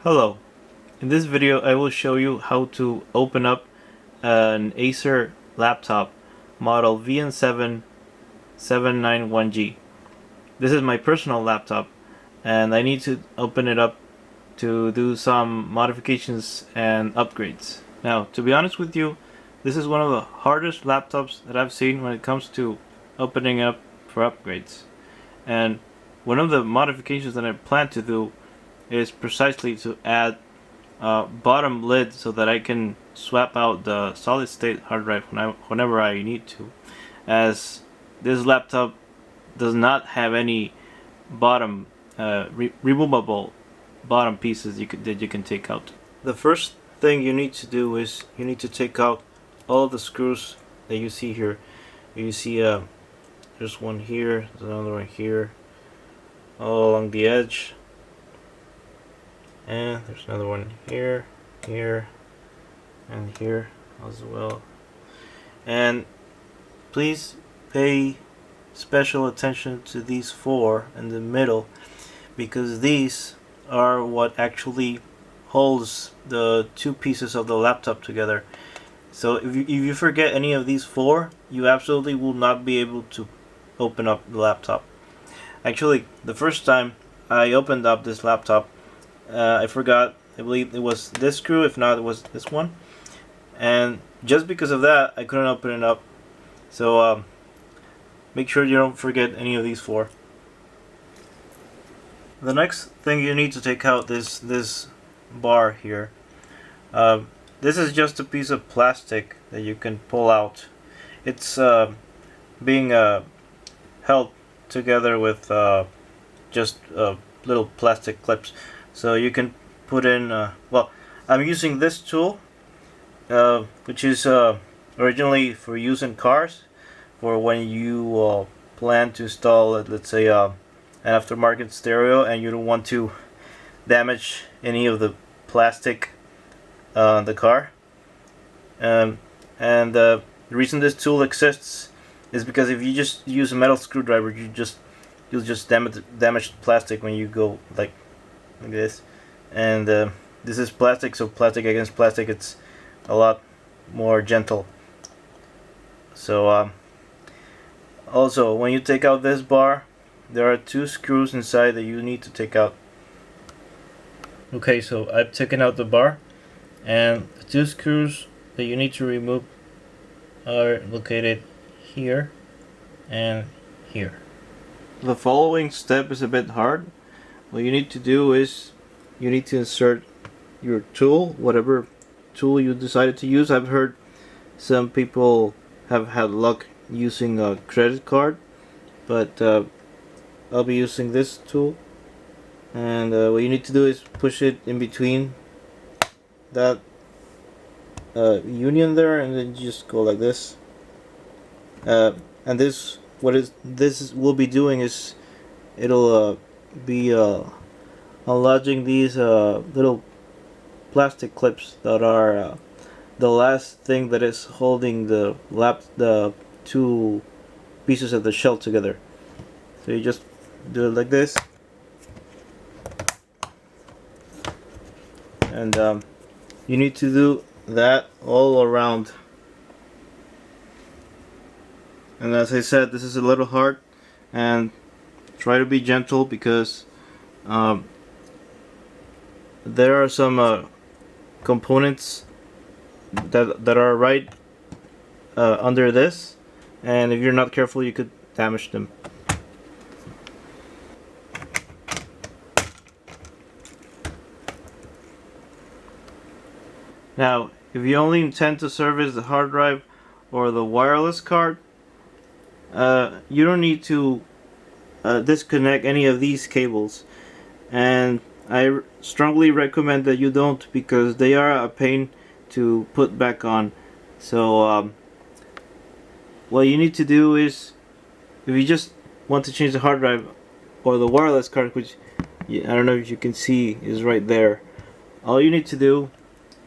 Hello, in this video I will show you how to open up an Acer laptop model VN7-591G. This is my personal laptop and I need to open it up to do some modifications and upgrades. Now, to be honest with you, this is one of the hardest laptops that I've seen when it comes to opening up for upgrades. And one of the modifications that I plan to do is precisely to add a bottom lid so that I can swap out the solid state hard drive whenever I need to, as this laptop does not have any bottom removable bottom pieces that you can take out. The first thing you need to do is you need to take out all the screws that you see here. You see there's one here, there's another one here, all along the edge. And there's another one here, here, and here as well. And please pay special attention to these four in the middle, because these are what actually holds the two pieces of the laptop together. So if you forget any of these four, you absolutely will not be able to open up the laptop. Actually, the first time I opened up this laptop, I forgot, I believe it was this screw, if not it was this one, and just because of that I couldn't open it up. So make sure you don't forget any of these four. The next thing you need to take out is this bar here. This is just a piece of plastic that you can pull out. It's being held together with just little plastic clips. So you can put in, well, I'm using this tool, which is originally for use in cars, for when you plan to install, let's say, an aftermarket stereo and you don't want to damage any of the plastic on the car. And the reason this tool exists is because if you just use a metal screwdriver, you'll just damage the plastic when you go like this. And this is plastic, so plastic against plastic, it's a lot more gentle. So also, when you take out this bar, there are two screws inside that you need to take out. Okay, so I've taken out the bar, and the two screws that you need to remove are located here and here. The following step is a bit hard. What you need to do is you need to insert your tool, whatever tool you decided to use. I've heard some people have had luck using a credit card, but I'll be using this tool. And what you need to do is push it in between that union there, and then just go like this. And this will be doing is it'll be unlodging these little plastic clips that are the last thing that is holding the two pieces of the shell together. So you just do it like this, and you need to do that all around. And as I said, this is a little hard, and try to be gentle because there are some components that are right under this, and if you're not careful you could damage them. Now, if you only intend to service the hard drive or the wireless card, you don't need to disconnect any of these cables, and I strongly recommend that you don't, because they are a pain to put back on. So what you need to do is, if you just want to change the hard drive or the wireless card, which I don't know if you can see is right there, all you need to do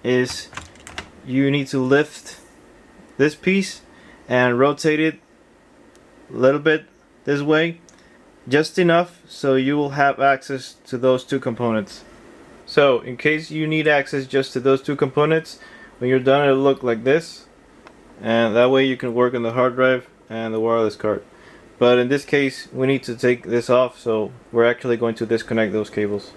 is you need to lift this piece and rotate it a little bit this way, just enough so you will have access to those two components. So in case you need access just to those two components, when you're done it'll look like this, and that way you can work on the hard drive and the wireless card. But in this case we need to take this off, so we're actually going to disconnect those cables.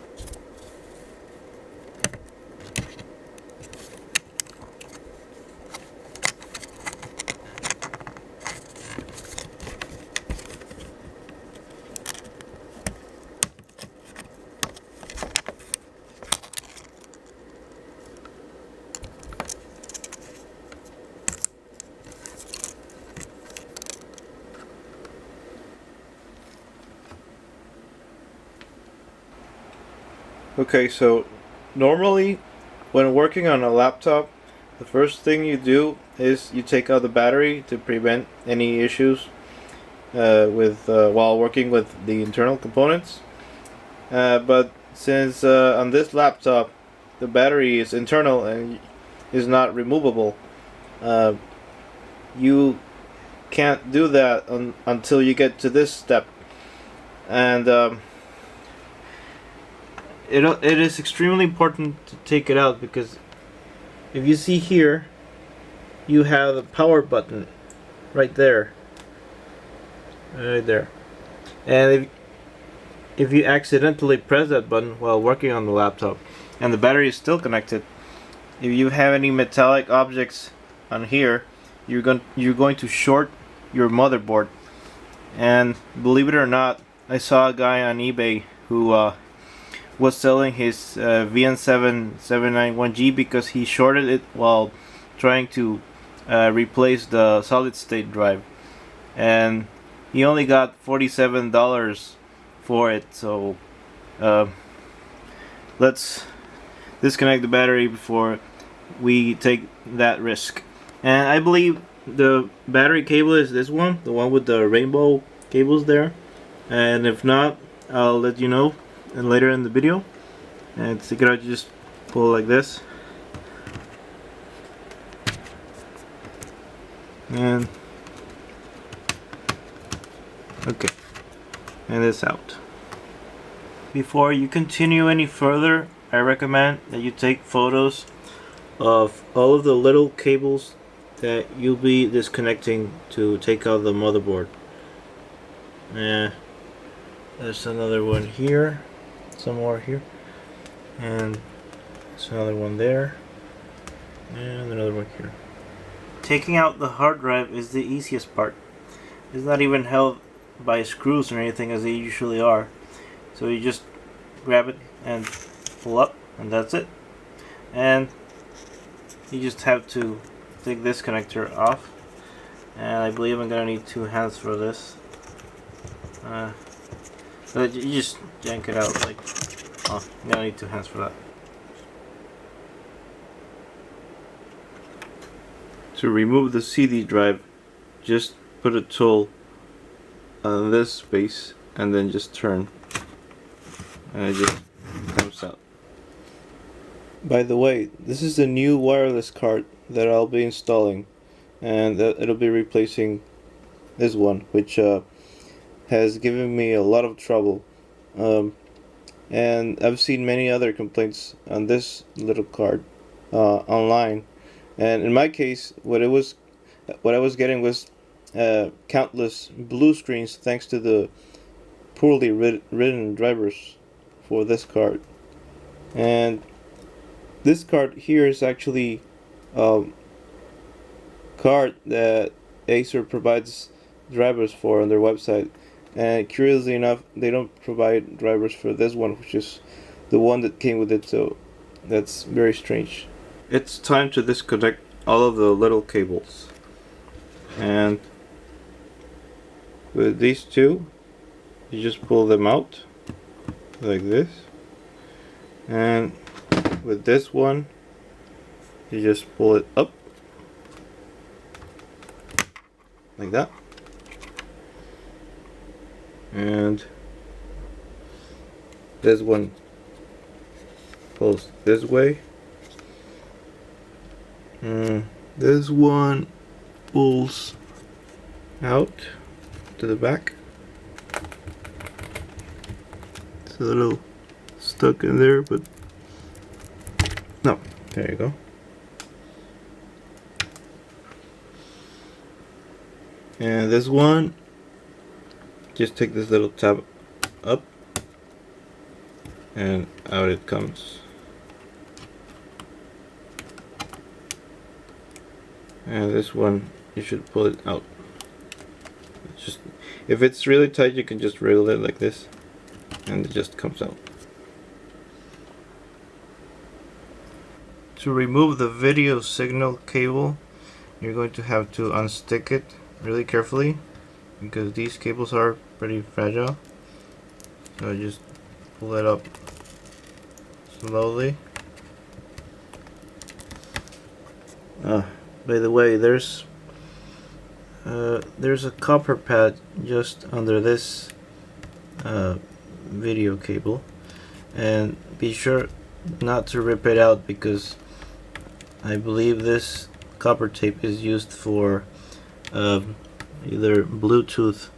Okay, so normally when working on a laptop, the first thing you do is you take out the battery to prevent any issues while working with the internal components. But since on this laptop the battery is internal and is not removable, you can't do that until you get to this step. And it is extremely important to take it out, because if you see here, you have the power button right there, and if you accidentally press that button while working on the laptop and the battery is still connected, if you have any metallic objects on here, you're going to short your motherboard. And believe it or not, I saw a guy on eBay who was selling his VN7-591G because he shorted it while trying to replace the solid state drive, and he only got $47 for it. So let's disconnect the battery before we take that risk. And I believe the battery cable is this one, the one with the rainbow cables there, and if not, I'll let you know and later in the video. And to take it out, you just pull it like this, and okay, and it's out. Before you continue any further, I recommend that you take photos of all of the little cables that you'll be disconnecting to take out the motherboard. There's another one here, some more here, and there's another one there, and another one here. Taking out the hard drive is the easiest part. It's not even held by screws or anything as they usually are. So you just grab it and pull up, and that's it. And you just have to take this connector off, and I believe I'm gonna need 2 hands for this. But you just yank it out like, oh, I'm gonna need 2 hands for that. To remove the CD drive, just put a tool on this space and then just turn, and it just comes out. By the way, this is the new wireless card that I'll be installing, and it'll be replacing this one, which has given me a lot of trouble, and I've seen many other complaints on this little card online. And in my case, what I was getting was countless blue screens thanks to the poorly written drivers for this card. And this card here is actually a card that Acer provides drivers for on their website, and curiously enough, they don't provide drivers for this one, which is the one that came with it, so that's very strange. It's time to disconnect all of the little cables, and with these two you just pull them out like this, and with this one you just pull it up like that, and this one pulls this way, and this one pulls out to the back. It's a little stuck in there, but There you go. And this one, just take this little tab up and out it comes. And this one, you should pull it out. It's just, if it's really tight, you can just wriggle it like this and it just comes out. To remove the video signal cable, you're going to have to unstick it really carefully because these cables are pretty fragile. So just pull it up slowly. By the way, there's a copper pad just under this video cable, and be sure not to rip it out because I believe this copper tape is used for either Bluetooth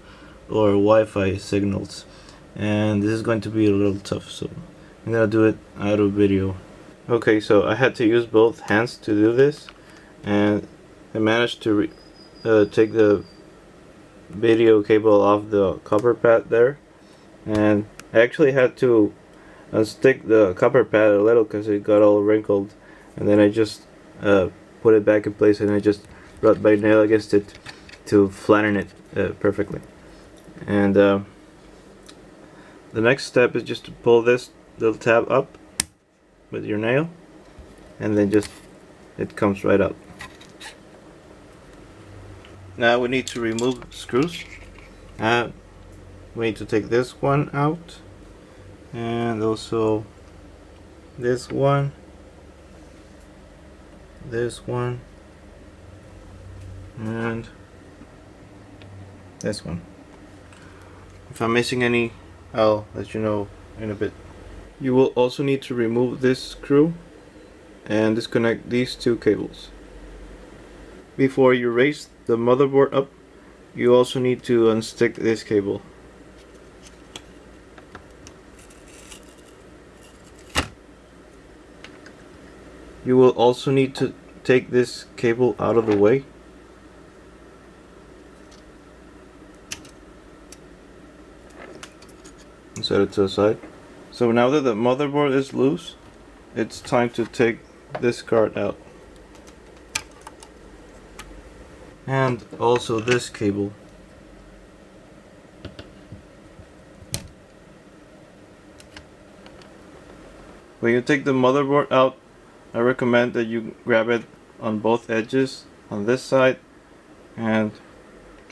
or Wi-Fi signals, and this is going to be a little tough, so I'm gonna do it out of video. Okay, so I had to use both hands to do this, and I managed to take the video cable off the copper pad there, and I actually had to unstick the copper pad a little because it got all wrinkled, and then I just put it back in place and I just rubbed my nail against it to flatten it perfectly. And the next step is just to pull this little tab up with your nail, and then just it comes right out. Now we need to remove screws. We need to take this one out, and also this one, and this one. If I'm missing any, I'll let you know in a bit. You will also need to remove this screw and disconnect these two cables. Before you raise the motherboard up, you also need to unstick this cable. You will also need to take this cable out of the way. And set it to the side. So now that the motherboard is loose, it's time to take this card out. And also this cable. When you take the motherboard out, I recommend that you grab it on both edges, on this side and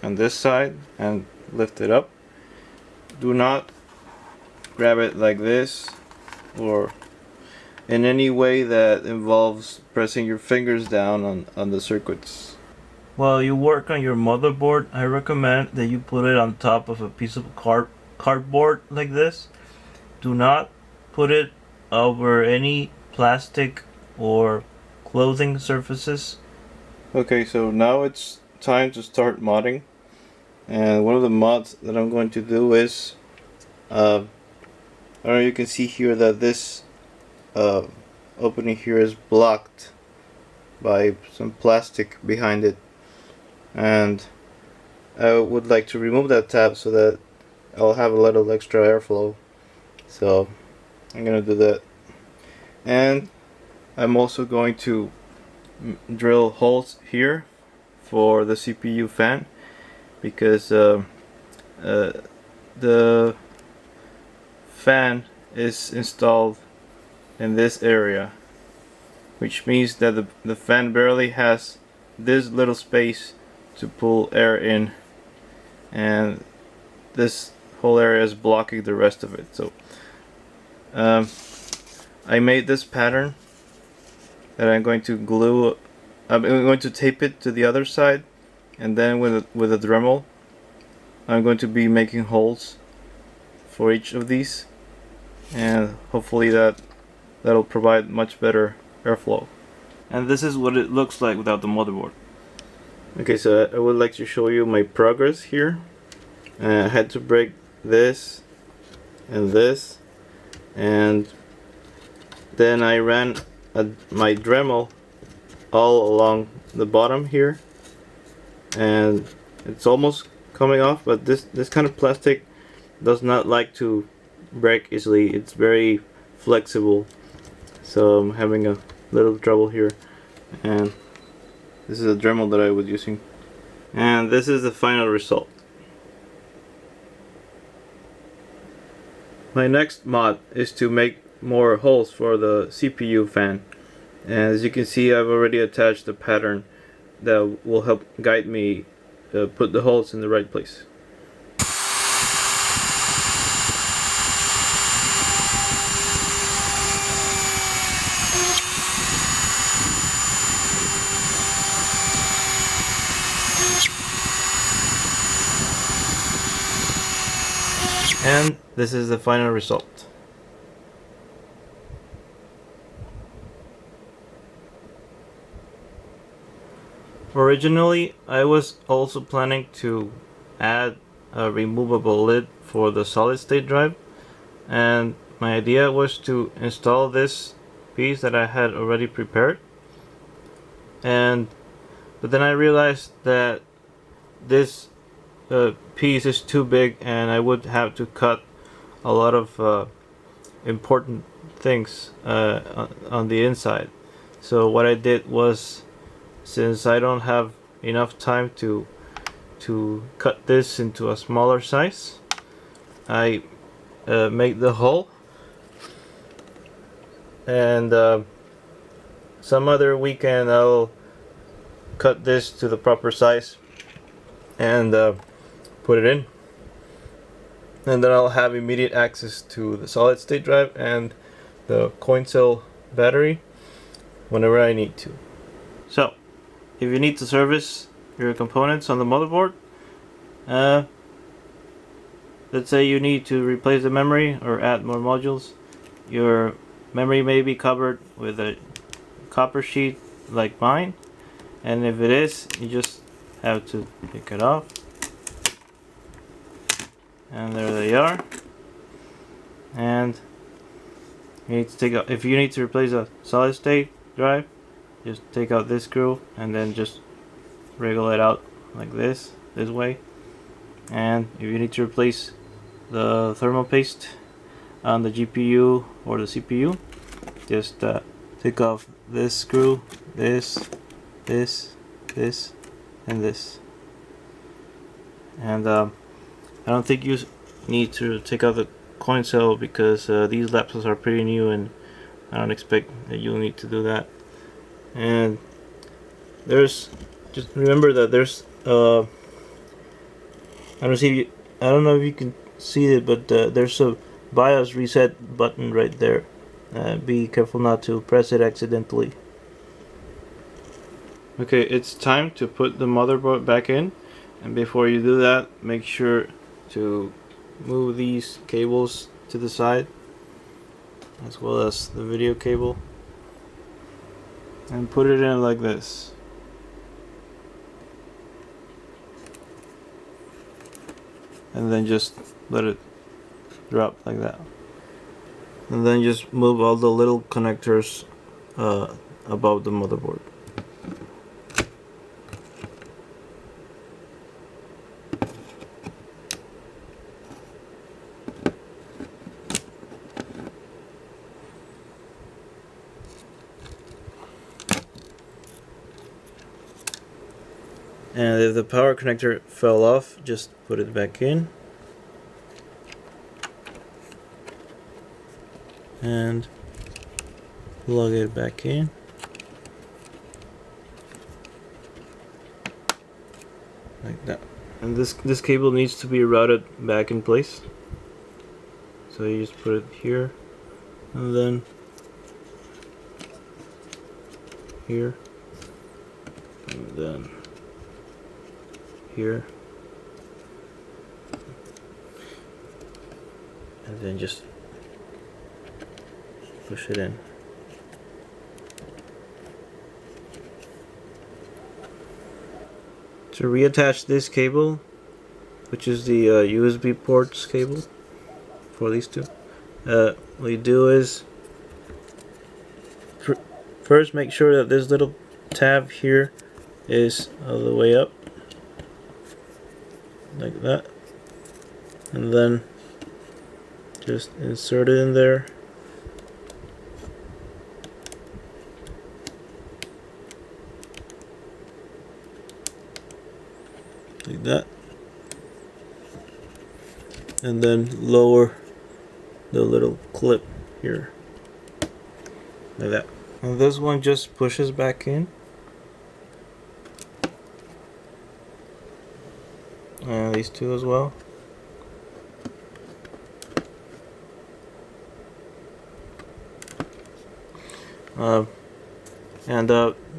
on this side, and lift it up. Do not grab it like this or in any way that involves pressing your fingers down on the circuits. While you work on your motherboard, I recommend that you put it on top of a piece of cardboard like this. Do not put it over any plastic or clothing surfaces. Okay, so now it's time to start modding, and one of the mods that I'm going to do is I don't know, you can see here that this opening here is blocked by some plastic behind it, and I would like to remove that tab so that I'll have a little extra airflow. So I'm gonna do that, and I'm also going to drill holes here for the CPU fan, because the fan is installed in this area, which means that the fan barely has this little space to pull air in, and this whole area is blocking the rest of it. So I made this pattern that I'm going to glue. I'm going to tape it to the other side, and then with a Dremel I'm going to be making holes for each of these, and hopefully that'll provide much better airflow. And this is what it looks like without the motherboard. Okay, so I would like to show you my progress here. I had to break this and this, and then I ran my Dremel all along the bottom here, and it's almost coming off, but this kind of plastic does not like to break easily. It's very flexible, so I'm having a little trouble here. And this is a Dremel that I was using, and this is the final result. My next mod is to make more holes for the CPU fan, and as you can see, I've already attached a pattern that will help guide me put the holes in the right place. And this is the final result. Originally, I was also planning to add a removable lid for the solid state drive, and my idea was to install this piece that I had already prepared, but then I realized that this piece is too big and I would have to cut a lot of important things on the inside. So what I did was, since I don't have enough time to cut this into a smaller size, I made the hole, and some other weekend I'll cut this to the proper size and put it in, and then I'll have immediate access to the solid state drive and the coin cell battery whenever I need to. So if you need to service your components on the motherboard, let's say you need to replace the memory or add more modules, your memory may be covered with a copper sheet like mine, and if it is, you just have to pick it off, and there they are. And you need to take out, if you need to replace a solid state drive, just take out this screw and then just wriggle it out like this way. And if you need to replace the thermal paste on the GPU or the CPU, just take off this screw, this, and this. And I don't think you need to take out the coin cell because these laptops are pretty new, and I don't expect that you'll need to do that. And there's, just remember that there's I don't know if you can see it, but there's a BIOS reset button right there. Be careful not to press it accidentally. Okay, it's time to put the motherboard back in, and before you do that, make sure to move these cables to the side, as well as the video cable, and put it in like this. And then just let it drop like that. And then just move all the little connectors above the motherboard. And if the power connector fell off, just put it back in. And plug it back in. Like that. And this cable needs to be routed back in place. So you just put it here, and then here, and then here, and then just push it in. To reattach this cable, which is the USB ports cable for these two, what you do is First, make sure that this little tab here is all the way up, like that, and then just insert it in there. Like that, and then lower the little clip here, like that. And this one just pushes back in, and these two as well.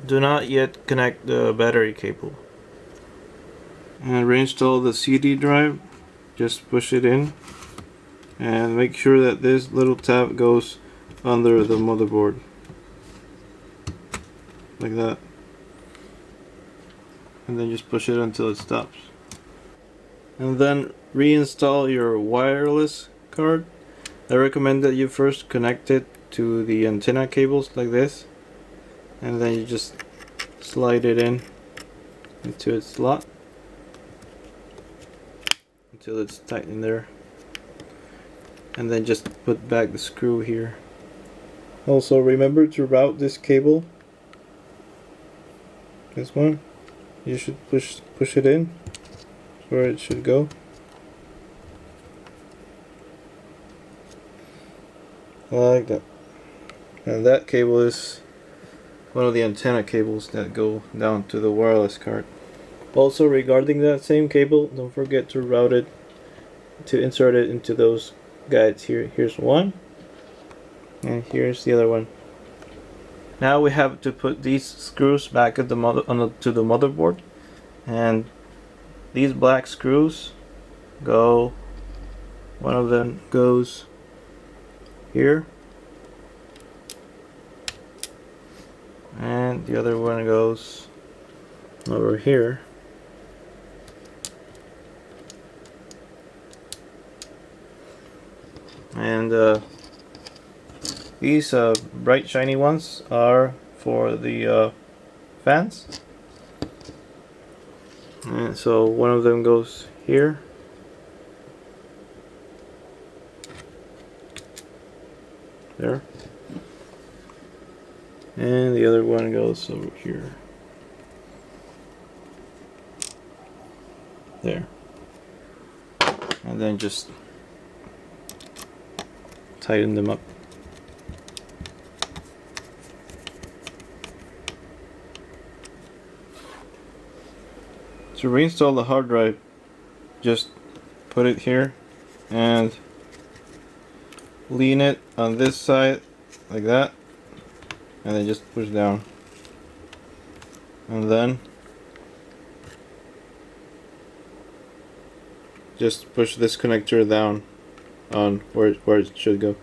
Do not yet connect the battery cable. And reinstall the CD drive. Just push it in, and make sure that this little tab goes under the motherboard, like that, and then just push it until it stops. And then reinstall your wireless card. I recommend that you first connect it to the antenna cables like this, and then you just slide it in into its slot until it's tight in there, and then just put back the screw here. Also remember to route this cable, this one, you should push it in where it should go. Like that. And that cable is one of the antenna cables that go down to the wireless card. Also, regarding that same cable, don't forget to route it, to insert it into those guides here. Here's one, and here's the other one. Now we have to put these screws back at the to the motherboard, and these black screws go, one of them goes here, and the other one goes over here. And these bright shiny ones are for the fans, and so one of them goes here, there, and the other one goes over here, there, and then just tighten them up. To reinstall the hard drive, just put it here and lean it on this side like that, and then just push down, and then just push this connector down on where it should go.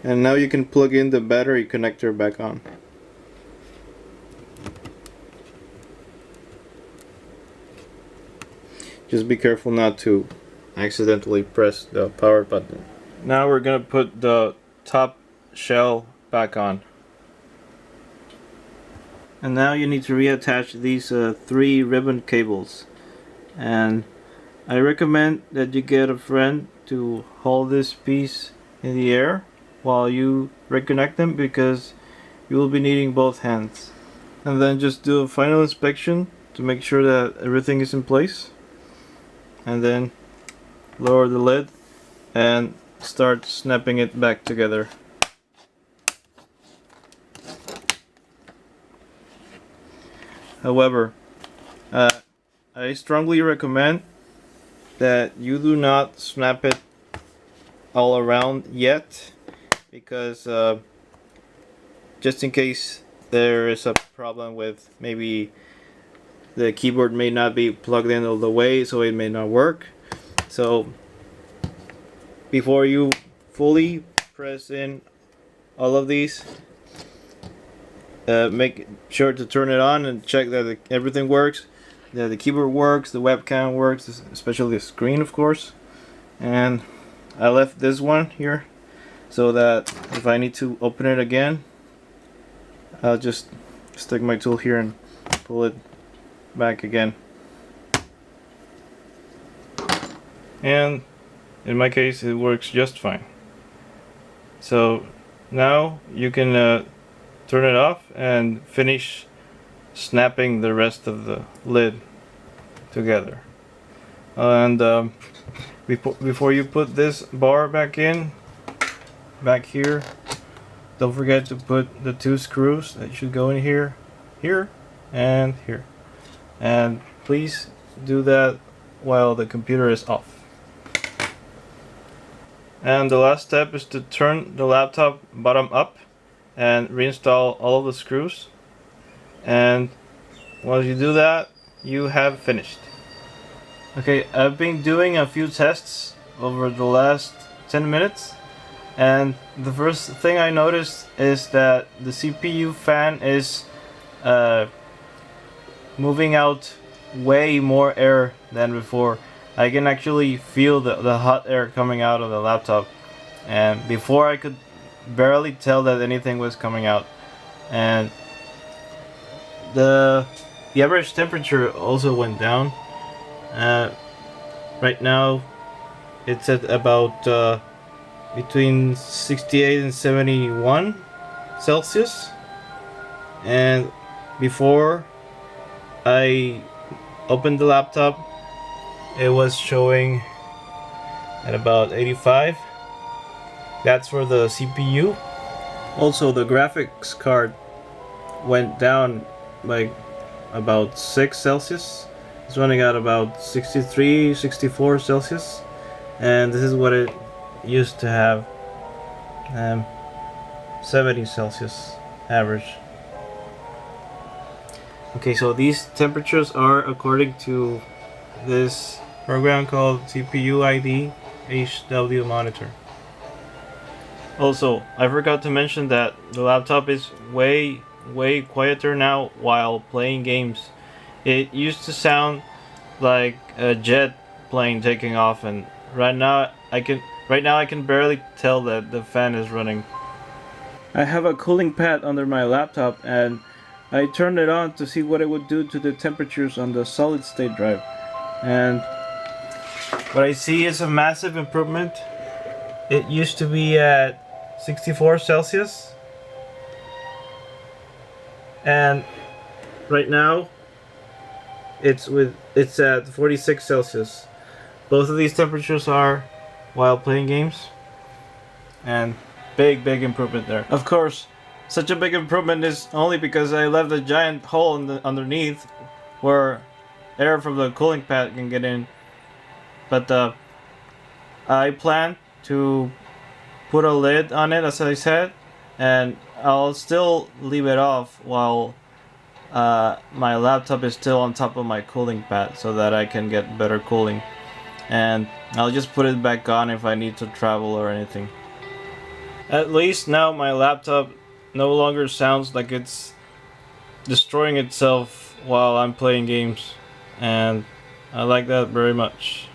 And now you can plug in the battery connector back on. Just be careful not to accidentally press the power button. Now we're gonna put the top shell back on. And now you need to reattach these 3 ribbon cables, and I recommend that you get a friend to hold this piece in the air while you reconnect them, because you will be needing both hands. And then just do a final inspection to make sure that everything is in place, and then lower the lid and start snapping it back together. However, I strongly recommend that you do not snap it all around yet, because just in case there is a problem with maybe the keyboard may not be plugged in all the way, so it may not work. So before you fully press in all of these, make sure to turn it on and check that everything works the keyboard works, the webcam works, especially the screen, of course. And I left this one here so that if I need to open it again, I'll just stick my tool here and pull it back again. And in my case, it works just fine. So now you can turn it off and finish snapping the rest of the lid together. And before you put this bar back here, don't forget to put the 2 screws that should go in here, and here. And please do that while the computer is off. And the last step is to turn the laptop bottom up and reinstall all of the screws. And once you do that, you have finished. Okay, I've been doing a few tests over the last 10 minutes, and the first thing I noticed is that the CPU fan is moving out way more air than before. I can actually feel the hot air coming out of the laptop, and before I could barely tell that anything was coming out. And the average temperature also went down. Right now it's at about between 68 and 71 Celsius, and before I opened the laptop it was showing at about 85. That's for the CPU. Also, the graphics card went down by about 6 Celsius. It's running at about 63, 64 Celsius, and this is what it used to have, 70 Celsius average. Okay, so these temperatures are according to this program called CPU ID HW Monitor. Also, I forgot to mention that the laptop is way quieter now while playing games. It used to sound like a jet plane taking off, and right now I can barely tell that the fan is running. I have a cooling pad under my laptop, and I turned it on to see what it would do to the temperatures on the solid state drive. And what I see is a massive improvement. It used to be at 64 Celsius, and right now it's at 46 Celsius. Both of these temperatures are while playing games, and big improvement there. Of course, such a big improvement is only because I left a giant hole in the underneath where air from the cooling pad can get in. But I plan to put a lid on it, as I said, and I'll still leave it off while my laptop is still on top of my cooling pad so that I can get better cooling. And I'll just put it back on if I need to travel or anything. At least now my laptop no longer sounds like it's destroying itself while I'm playing games, and I like that very much.